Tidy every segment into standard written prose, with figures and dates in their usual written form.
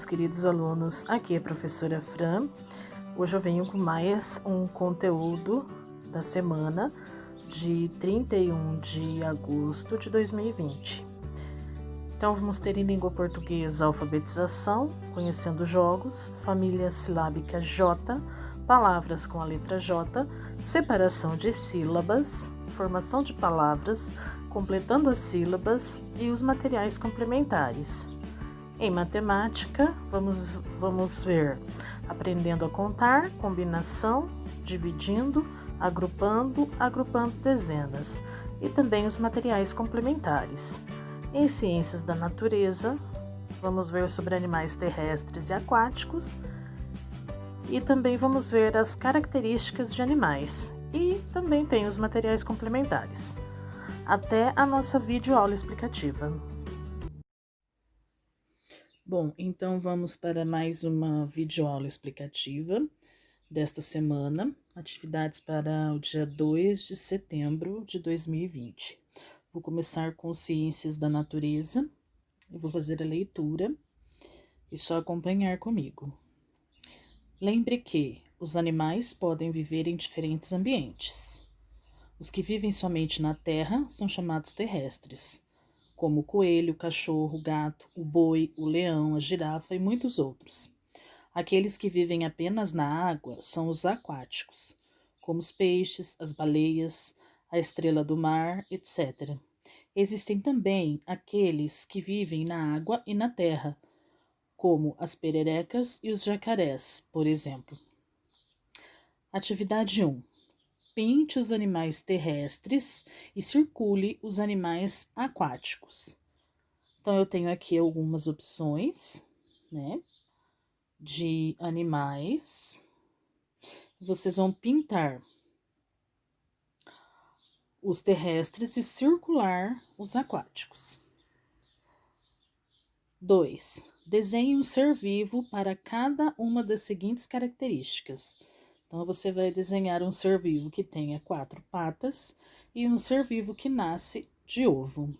meus queridos alunos, aqui é a professora Fran. Hoje eu venho com mais um conteúdo da semana de 31 de agosto de 2020. Então vamos ter em língua portuguesa alfabetização, conhecendo jogos, família silábica J, palavras com a letra J, separação de sílabas, formação de palavras, completando as sílabas e os materiais complementares. Em matemática, vamos ver aprendendo a contar, combinação, dividindo, agrupando dezenas e também os materiais complementares. Em ciências da natureza, vamos ver sobre animais terrestres e aquáticos e também vamos ver as características de animais e também tem os materiais complementares. Até a nossa videoaula explicativa. Bom, então vamos para mais uma videoaula explicativa desta semana, atividades para o dia 2 de setembro de 2020. Vou começar com ciências da natureza, eu vou fazer a leitura e só acompanhar comigo. Lembre que os animais podem viver em diferentes ambientes. Os que vivem somente na terra são chamados terrestres, como o coelho, o cachorro, o gato, o boi, o leão, a girafa e muitos outros. Aqueles que vivem apenas na água são os aquáticos, como os peixes, as baleias, a estrela do mar, etc. Existem também aqueles que vivem na água e na terra, como as pererecas e os jacarés, por exemplo. Atividade 1. Pinte os animais terrestres e circule os animais aquáticos. Então, eu tenho aqui algumas opções, né, de animais. Vocês vão pintar os terrestres e circular os aquáticos. 2. Desenhe um ser vivo para cada uma das seguintes características. Então, você vai desenhar um ser vivo que tenha 4 patas e um ser vivo que nasce de ovo.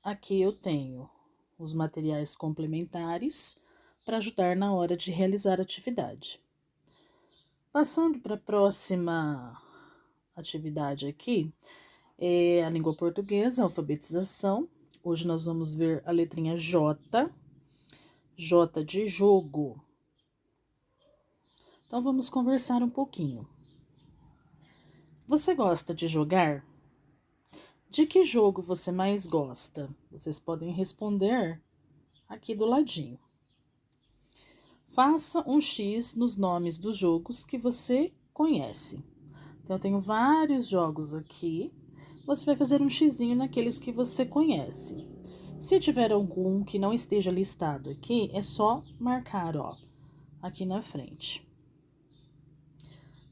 Aqui eu tenho os materiais complementares para ajudar na hora de realizar a atividade. Passando para a próxima atividade aqui, é a língua portuguesa, a alfabetização. Hoje nós vamos ver a letrinha J, J de jogo. Então, vamos conversar um pouquinho. Você gosta de jogar? De que jogo você mais gosta? Vocês podem responder aqui do ladinho. Faça um X nos nomes dos jogos que você conhece. Então, eu tenho vários jogos aqui. Você vai fazer um xizinho naqueles que você conhece. Se tiver algum que não esteja listado aqui, é só marcar, ó, aqui na frente.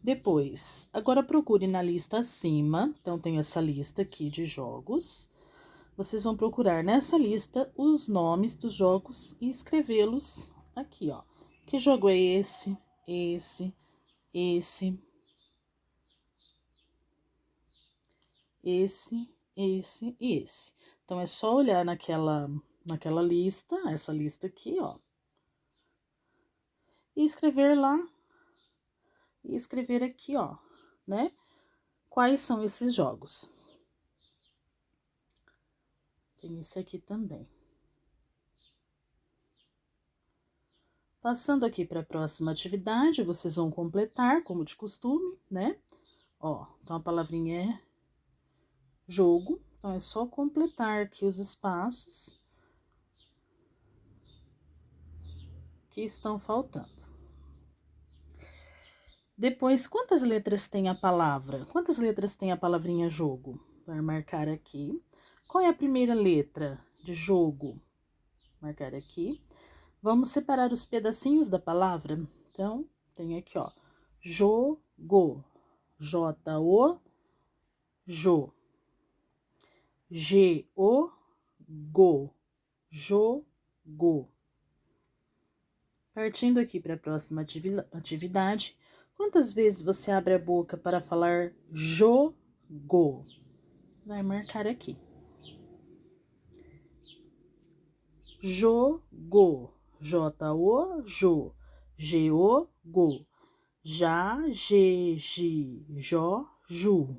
Depois, agora procure na lista acima, então tem essa lista aqui de jogos. Vocês vão procurar nessa lista os nomes dos jogos e escrevê-los aqui, ó. Que jogo é esse, esse, esse, esse e esse. Então, é só olhar naquela lista, essa lista aqui, ó. E escrever lá, e escrever aqui, ó, né? Quais são esses jogos? Tem esse aqui também. Passando aqui para a próxima atividade, vocês vão completar, como de costume, né? Ó, então a palavrinha é jogo, então é só completar aqui os espaços que estão faltando. Depois, quantas letras tem a palavra? Quantas letras tem a palavrinha jogo? Vai marcar aqui. Qual é a primeira letra de jogo? Marcar aqui. Vamos separar os pedacinhos da palavra. Então, tem aqui, ó, jogo, J-O, jo, G-O, go, jogo. Partindo aqui para a próxima atividade, quantas vezes você abre a boca para falar jogo? Vai marcar aqui. jogo, J-O, jo, G-O, go, já, G, gi, jó, ju,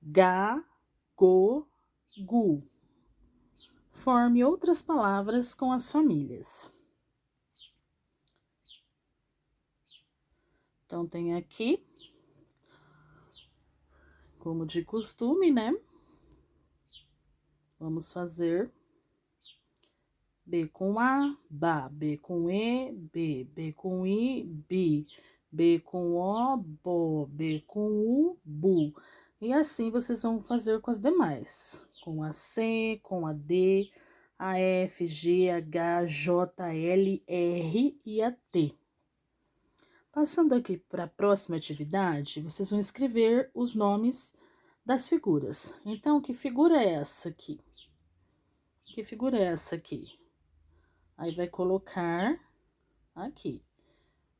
ga, go, gu. Forme outras palavras com as famílias. Então, tem aqui, como de costume, né? Vamos fazer B com A, ba, B com E, B com I, bi, B com O, bo, B com U, bu. E assim vocês vão fazer com as demais, com a C, com a D, a F, G, H, J, L, R e a T. Passando aqui para a próxima atividade, vocês vão escrever os nomes das figuras. Então, que figura é essa aqui? Que figura é essa aqui? Aí, vai colocar aqui.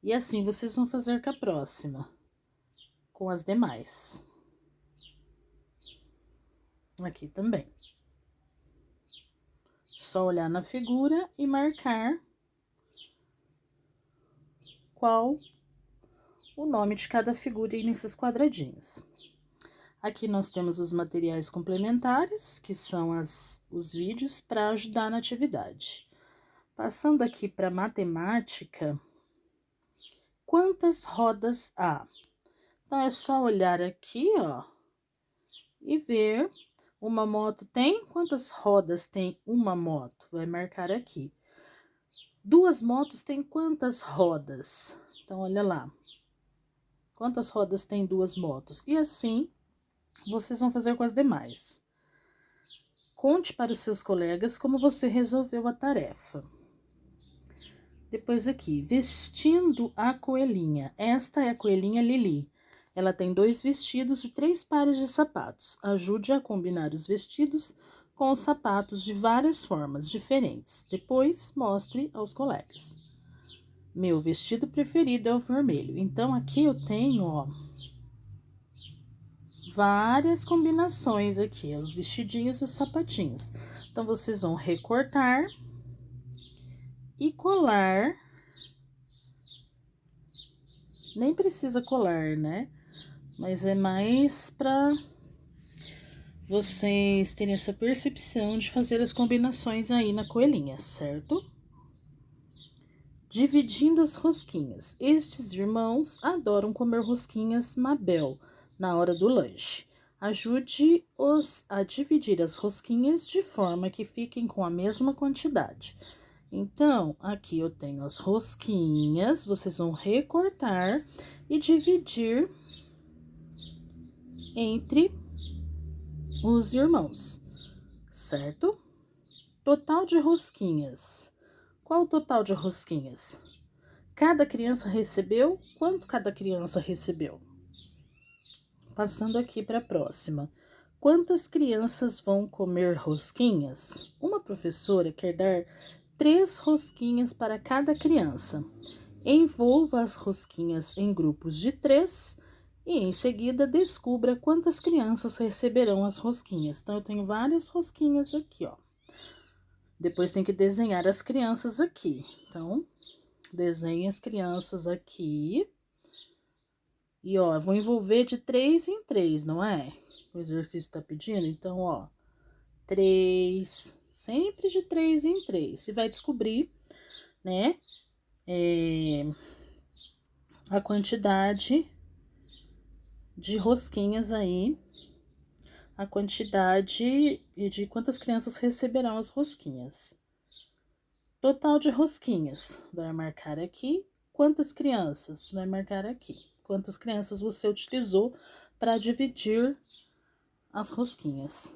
E assim, vocês vão fazer com a próxima, com as demais. Aqui também. Só olhar na figura e marcar qual o nome de cada figura aí nesses quadradinhos. Aqui nós temos os materiais complementares, que são os vídeos para ajudar na atividade. Passando aqui para matemática, quantas rodas há? Então, é só olhar aqui, ó, e ver. Uma moto tem? Quantas rodas tem uma moto? Vai marcar aqui. Duas motos têm quantas rodas? Então, olha lá. Quantas rodas tem duas motos? E assim, vocês vão fazer com as demais. Conte para os seus colegas como você resolveu a tarefa. Depois aqui, vestindo a coelhinha. Esta é a coelhinha Lili. Ela tem 2 vestidos e 3 pares de sapatos. Ajude a combinar os vestidos com os sapatos de várias formas diferentes. Depois, mostre aos colegas. Meu vestido preferido é o vermelho. Então, aqui eu tenho, ó, várias combinações aqui, os vestidinhos e os sapatinhos. Então, vocês vão recortar e colar. Nem precisa colar, né? Mas é mais para vocês terem essa percepção de fazer as combinações aí na coelhinha, certo? Dividindo as rosquinhas. Estes irmãos adoram comer rosquinhas Mabel na hora do lanche. Ajude-os a dividir as rosquinhas de forma que fiquem com a mesma quantidade. Então, aqui eu tenho as rosquinhas, vocês vão recortar e dividir entre os irmãos, certo? Total de rosquinhas. Qual o total de rosquinhas? Cada criança recebeu? Quanto cada criança recebeu? Passando aqui para a próxima. Quantas crianças vão comer rosquinhas? Uma professora quer dar 3 rosquinhas para cada criança. Envolva as rosquinhas em grupos de 3 e, em seguida, descubra quantas crianças receberão as rosquinhas. Então, eu tenho várias rosquinhas aqui, ó. Depois tem que desenhar as crianças aqui. Então, desenhe as crianças aqui. E, ó, eu vou envolver de 3 em 3, não é? O exercício tá pedindo. Então, ó, 3, sempre de 3 em 3. Você vai descobrir, né, a quantidade de rosquinhas aí, a quantidade de quantas crianças receberão as rosquinhas. Total de rosquinhas, vai marcar aqui. Quantas crianças? Vai marcar aqui. Quantas crianças você utilizou para dividir as rosquinhas.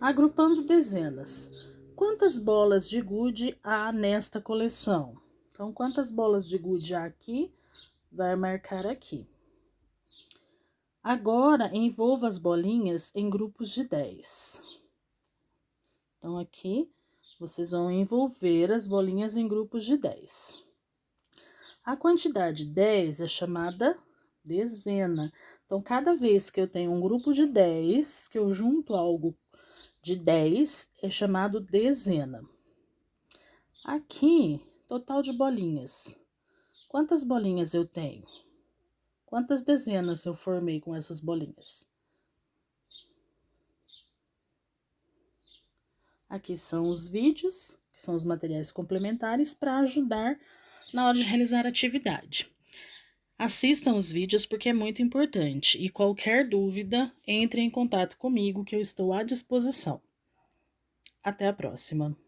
Agrupando dezenas. Quantas bolas de gude há nesta coleção? Então, quantas bolas de gude há aqui? Vai marcar aqui. Agora, envolva as bolinhas em grupos de 10. Então, aqui, vocês vão envolver as bolinhas em grupos de 10. A quantidade 10 é chamada dezena. Então, cada vez que eu tenho um grupo de 10, que eu junto algo de 10, é chamado dezena. Aqui, total de bolinhas. Quantas bolinhas eu tenho? Quantas dezenas eu formei com essas bolinhas? Aqui são os vídeos, que são os materiais complementares para ajudar na hora de realizar a atividade. Assistam os vídeos porque é muito importante e qualquer dúvida, entre em contato comigo que eu estou à disposição. Até a próxima!